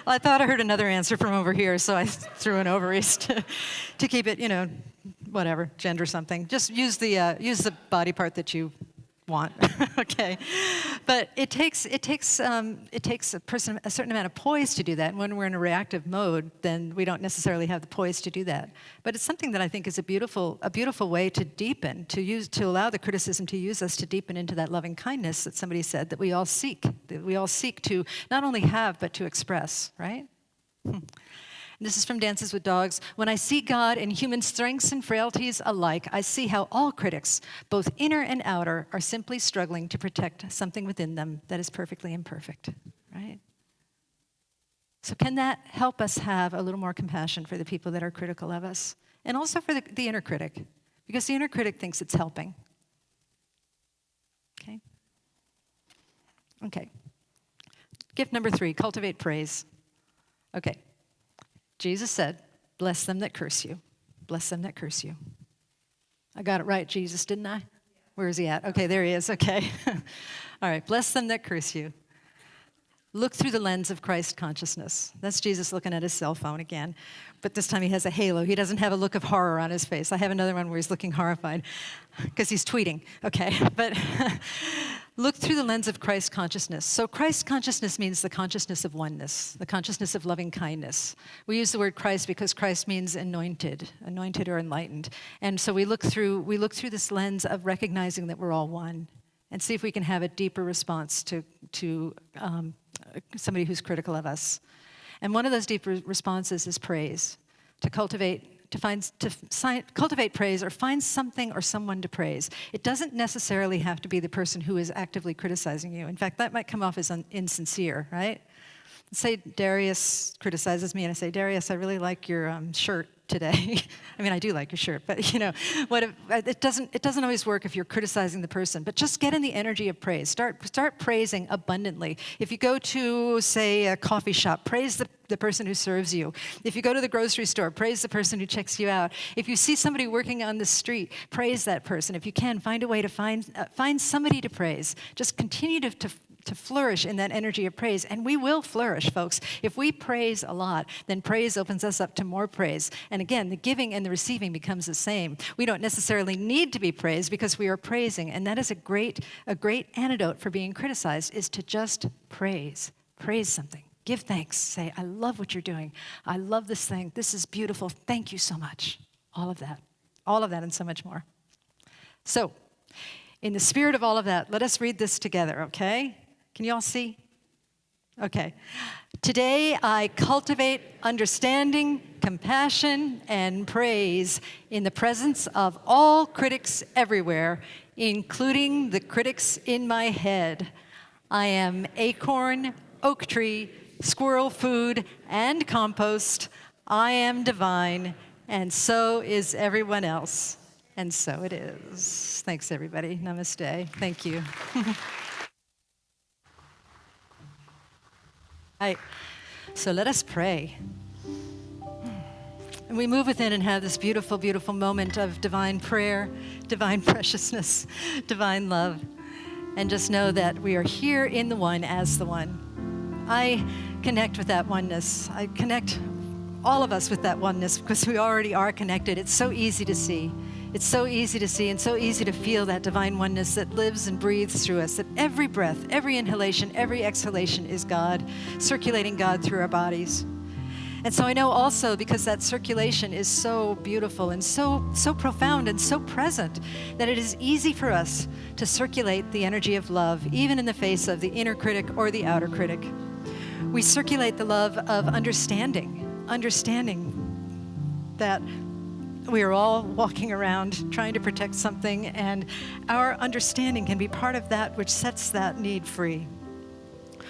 Speaker 1: Well, I thought I heard another answer from over here, so I threw in ovaries to keep it, you know, whatever, gender something. Just use the body part that you want, okay? But it takes a person a certain amount of poise to do that. And when we're in a reactive mode, then we don't necessarily have the poise to do that. But it's something that I think is a beautiful way to deepen, to allow the criticism to use us to deepen into that loving kindness that somebody said that we all seek to not only have but to express, right? This is from Dances with Dogs. When I see God in human strengths and frailties alike, I see how all critics, both inner and outer, are simply struggling to protect something within them that is perfectly imperfect, right? So can that help us have a little more compassion for the people that are critical of us? And also for the inner critic, because the inner critic thinks it's helping. Okay? Okay. Gift number 3, cultivate praise. Okay. Jesus said, bless them that curse you. Bless them that curse you. I got it right, Jesus, didn't I? Where is he at? Okay, there he is. Okay. All right. Bless them that curse you. Look through the lens of Christ consciousness. That's Jesus looking at his cell phone again. But this time he has a halo. He doesn't have a look of horror on his face. I have another one where he's looking horrified because he's tweeting. Okay. But look through the lens of Christ consciousness. So Christ consciousness means the consciousness of oneness, the consciousness of loving kindness. We use the word Christ because Christ means anointed or enlightened. And so we look through this lens of recognizing that we're all one and see if we can have a deeper response to somebody who's critical of us. And one of those deeper responses is praise, to cultivate praise or find something or someone to praise. It doesn't necessarily have to be the person who is actively criticizing you. In fact, that might come off as insincere, right? Say Darius criticizes me and I say, Darius, I really like your shirt today. I mean, I do like your shirt, but it doesn't always work if you're criticizing the person. But just get in the energy of praise. Start praising abundantly. If you go to, say, a coffee shop, praise the person who serves you. If you go to the grocery store, praise the person who checks you out. If you see somebody working on the street, praise that person. If you can, find a way to find somebody to praise. Just continue to flourish in that energy of praise. And we will flourish, folks. If we praise a lot, then praise opens us up to more praise. And again, the giving and the receiving becomes the same. We don't necessarily need to be praised because we are praising. And that is a great antidote for being criticized, is to just praise. Praise something. Give thanks. Say, I love what you're doing. I love this thing. This is beautiful. Thank you so much. All of that and so much more. So, in the spirit of all of that, let us read this together, okay? Can you all see? Okay. Today I cultivate understanding, compassion, and praise in the presence of all critics everywhere, including the critics in my head. I am acorn, oak tree, squirrel food, and compost. I am divine, and so is everyone else. And so it is. Thanks, everybody. Namaste. Thank you. Right. So let us pray. And we move within and have this beautiful, beautiful moment of divine prayer, divine preciousness, divine love. And just know that we are here in the one as the one. I connect with that oneness. I connect all of us with that oneness because we already are connected. It's so easy to see. It's so easy to see and so easy to feel that divine oneness that lives and breathes through us, that every breath, every inhalation, every exhalation is God, circulating God through our bodies. And so I know also, because that circulation is so beautiful and so profound and so present, that it is easy for us to circulate the energy of love, even in the face of the inner critic or the outer critic. We circulate the love of understanding that we are all walking around trying to protect something, and our understanding can be part of that which sets that need free.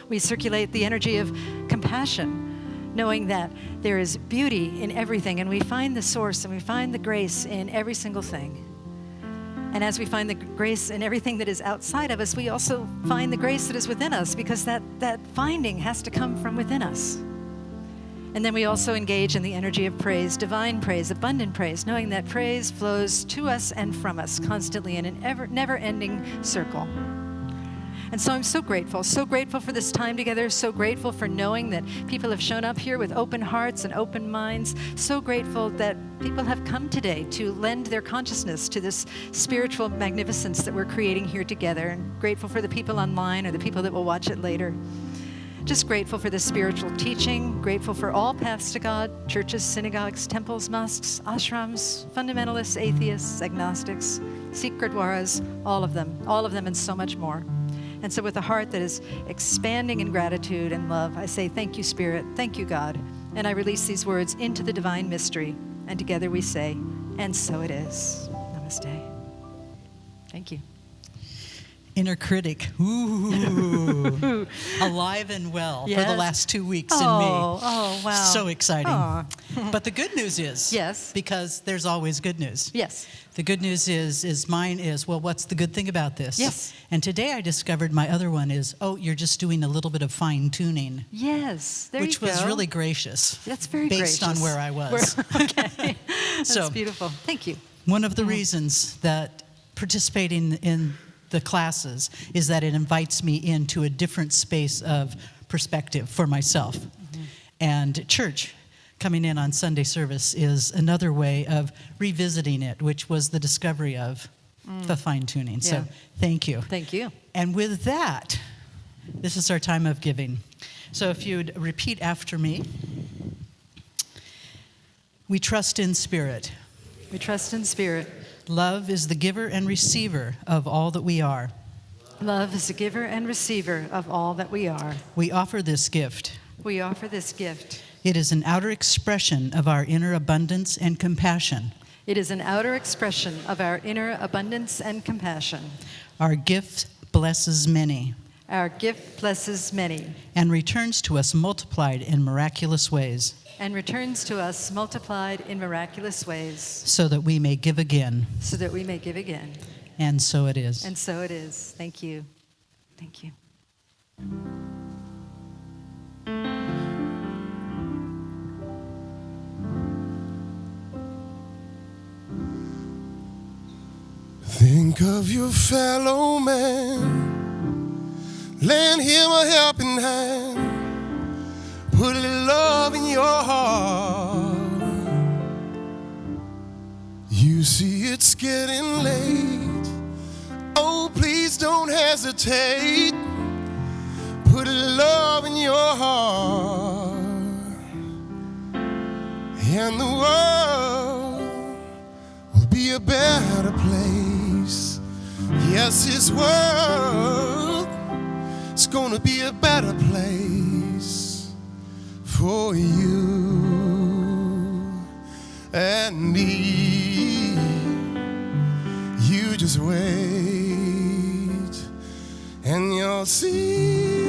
Speaker 1: We circulate the energy of compassion, knowing that there is beauty in everything, and we find the source and we find the grace in every single thing. And as we find the grace in everything that is outside of us, we also find the grace that is within us, because that finding has to come from within us. And then we also engage in the energy of praise, divine praise, abundant praise, knowing that praise flows to us and from us constantly in an never-ending circle. And so I'm so grateful for this time together, so grateful for knowing that people have shown up here with open hearts and open minds, so grateful that people have come today to lend their consciousness to this spiritual magnificence that we're creating here together, and grateful for the people online or the people that will watch it later. Just grateful for this spiritual teaching, grateful for all paths to God, churches, synagogues, temples, mosques, ashrams, fundamentalists, atheists, agnostics, Sikh gurdwaras, all of them and so much more. And so with a heart that is expanding in gratitude and love, I say thank you, Spirit, thank you, God, and I release these words into the divine mystery, and together we say, and so it is. Namaste. Thank you.
Speaker 2: Inner critic, ooh, alive and well for the
Speaker 1: Yes.
Speaker 2: last 2 weeks in me.
Speaker 1: Oh, wow.
Speaker 2: So exciting.
Speaker 1: Aw.
Speaker 2: But the good news is,
Speaker 1: Yes.
Speaker 2: because there's always good news.
Speaker 1: Yes.
Speaker 2: The good news is mine is, well, what's the good thing about this?
Speaker 1: Yes.
Speaker 2: And today I discovered my other one is, oh, you're just doing a little bit of fine tuning,
Speaker 1: Yes. There
Speaker 2: which
Speaker 1: you go.
Speaker 2: was really gracious.
Speaker 1: That's very
Speaker 2: based
Speaker 1: gracious.
Speaker 2: on where I was.
Speaker 1: Okay. That's
Speaker 2: So-
Speaker 1: beautiful. Thank you.
Speaker 2: One of the reasons that participating in the classes is that it invites me into a different space of perspective for myself. And church, coming in on Sunday service, is another way of revisiting it, which was the discovery of the fine-tuning.
Speaker 1: Yeah.
Speaker 2: So thank you.
Speaker 1: Thank you.
Speaker 2: And with that, this is our time of giving. So if you'd repeat after me. We trust in spirit.
Speaker 1: We trust in spirit.
Speaker 2: Love is the giver and receiver of all that we are.
Speaker 1: Love is a giver and receiver of all that we are.
Speaker 2: We offer this gift.
Speaker 1: We offer this gift.
Speaker 2: It is an outer expression of our inner abundance and compassion.
Speaker 1: It is an outer expression of our inner abundance and compassion.
Speaker 2: Our gift blesses many
Speaker 1: Our gift blesses many
Speaker 2: and returns to us multiplied in miraculous ways,
Speaker 1: and returns to us multiplied in miraculous ways,
Speaker 2: so that we may give again.
Speaker 1: so that we may give again.
Speaker 2: And so it is.
Speaker 1: And so it is. Thank you. Thank you.
Speaker 6: Think of your fellow man, lend him a helping hand, put a little love in your heart. You see it's getting late, oh please don't hesitate, put a little love in your heart, and the world will be a better place. Yes, this world is gonna be a better place for you and me. You just wait and you'll see.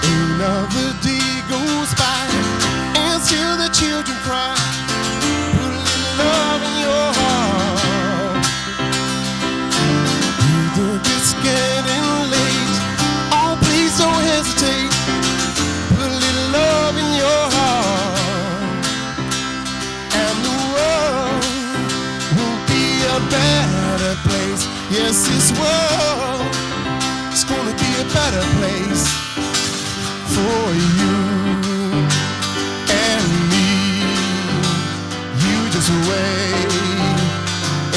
Speaker 6: Another day goes by and still the children cry. Put a little love in your heart. You think it's getting late, oh please don't hesitate. Put a little love in your heart, and the world will be a better place. Yes, this world is gonna be a better place for you and me. You just wait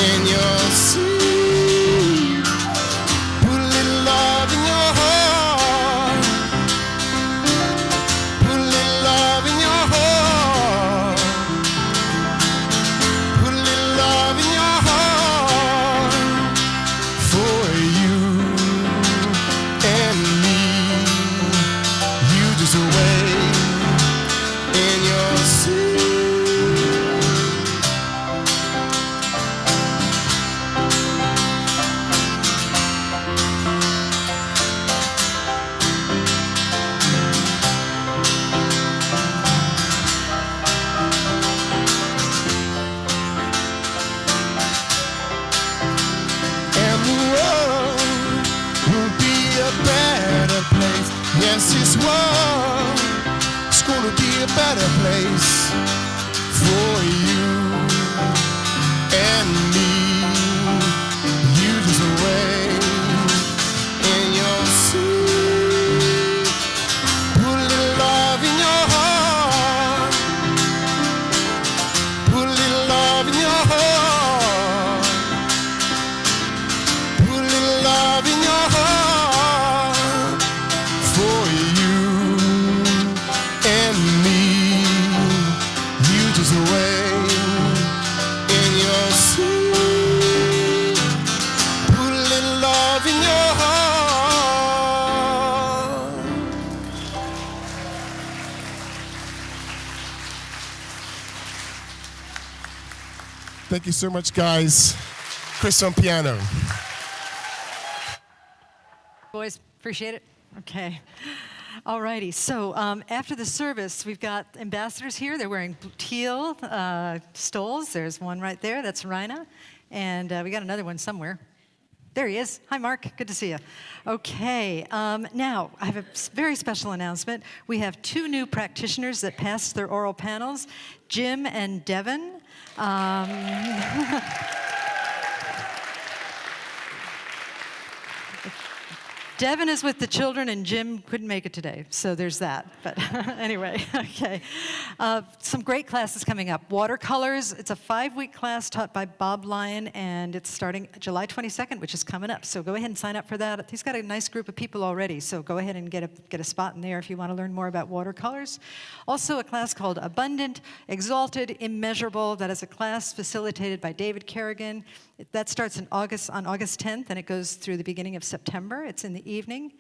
Speaker 6: and you'll see. Put a little love in your heart, put a little love in your heart, put a little love in your heart for you and me. You just wait and you'll see. And the world will be a better place. Yes, this world is gonna be a better place for you and me. You just wait and you'll see. Put a little love in your heart, put a little love in your heart, put a little love in your heart for you and me. Thank you so much, guys. Chris on piano.
Speaker 1: Boys, appreciate it. Okay. All righty. So after the service, we've got ambassadors here. They're wearing teal stoles. There's one right there. That's Rhina. And we got another one somewhere. There he is. Hi, Mark. Good to see you. Okay. Now, I have a very special announcement. We have 2 new practitioners that passed their oral panels, Jim and Devin. Devin is with the children, and Jim couldn't make it today, so there's that. But anyway, okay. Some great classes coming up. Watercolors, it's a 5-week class taught by Bob Lyon, and it's starting July 22nd, which is coming up. So go ahead and sign up for that. He's got a nice group of people already, so go ahead and get a spot in there if you want to learn more about watercolors. Also a class called Abundant, Exalted, Immeasurable. That is a class facilitated by David Kerrigan. That starts on August 10th, and it goes through the beginning of September. It's in the evening,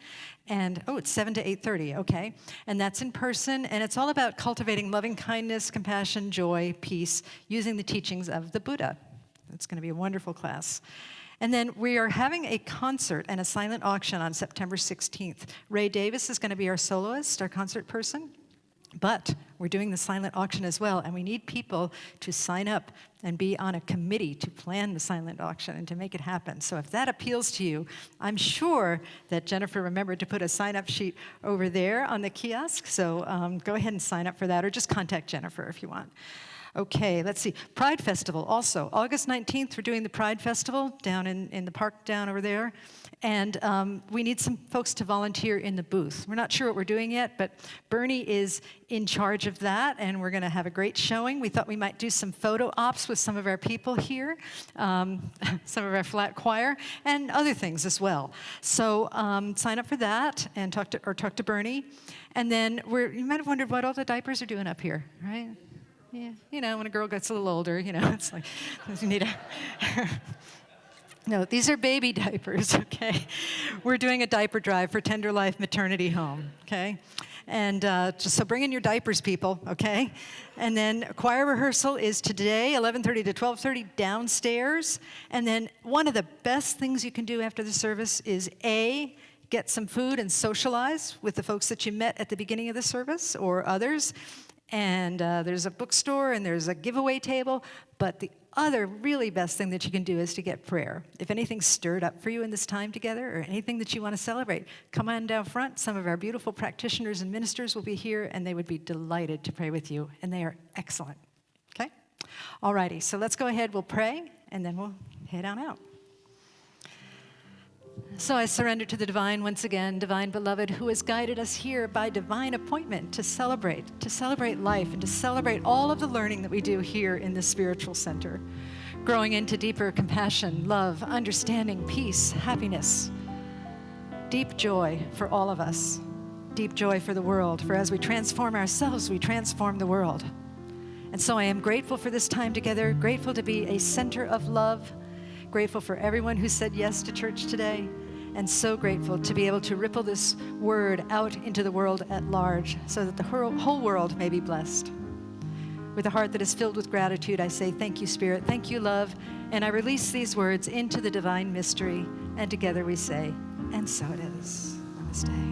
Speaker 1: and it's 7 to 8:30, okay? And that's in person, and it's all about cultivating loving kindness, compassion, joy, peace, using the teachings of the Buddha. It's going to be a wonderful class. And then we are having a concert and a silent auction on September 16th. Ray Davis is going to be our soloist, our concert person. But we're doing the silent auction as well, and we need people to sign up and be on a committee to plan the silent auction and to make it happen. So if that appeals to you, I'm sure that Jennifer remembered to put a sign-up sheet over there on the kiosk, so go ahead and sign up for that, or just contact Jennifer if you want. Okay, let's see. Pride Festival also. August 19th, we're doing the Pride Festival down in the park down over there. And we need some folks to volunteer in the booth. We're not sure what we're doing yet, but Bernie is in charge of that, and we're going to have a great showing. We thought we might do some photo ops with some of our people here, some of our flat choir, and other things as well. So sign up for that and talk to Bernie. And then you might have wondered what all the diapers are doing up here, right? Yeah, when a girl gets a little older, it's like you need a... No, these are baby diapers, okay? We're doing a diaper drive for Tender Life Maternity Home, okay? And so bring in your diapers, people, okay? And then choir rehearsal is today, 11:30 to 12:30 downstairs. And then one of the best things you can do after the service is get some food and socialize with the folks that you met at the beginning of the service or others. And there's a bookstore and there's a giveaway table. But the other really best thing that you can do is to get prayer. If anything's stirred up for you in this time together or anything that you want to celebrate, come on down front. Some of our beautiful practitioners and ministers will be here, and they would be delighted to pray with you. And they are excellent. Okay? All righty. So let's go ahead. We'll pray, and then we'll head on out. So I surrender to the divine once again, divine beloved, who has guided us here by divine appointment to celebrate life and to celebrate all of the learning that we do here in the spiritual center, growing into deeper compassion, love, understanding, peace, happiness, deep joy for all of us, deep joy for the world, for as we transform ourselves, we transform the world. And so I am grateful for this time together, grateful to be a center of love, grateful for everyone who said yes to church today, and so grateful to be able to ripple this word out into the world at large so that the whole world may be blessed. With a heart that is filled with gratitude, I say, thank you, Spirit, thank you, love, and I release these words into the divine mystery, and together we say, and so it is. Namaste.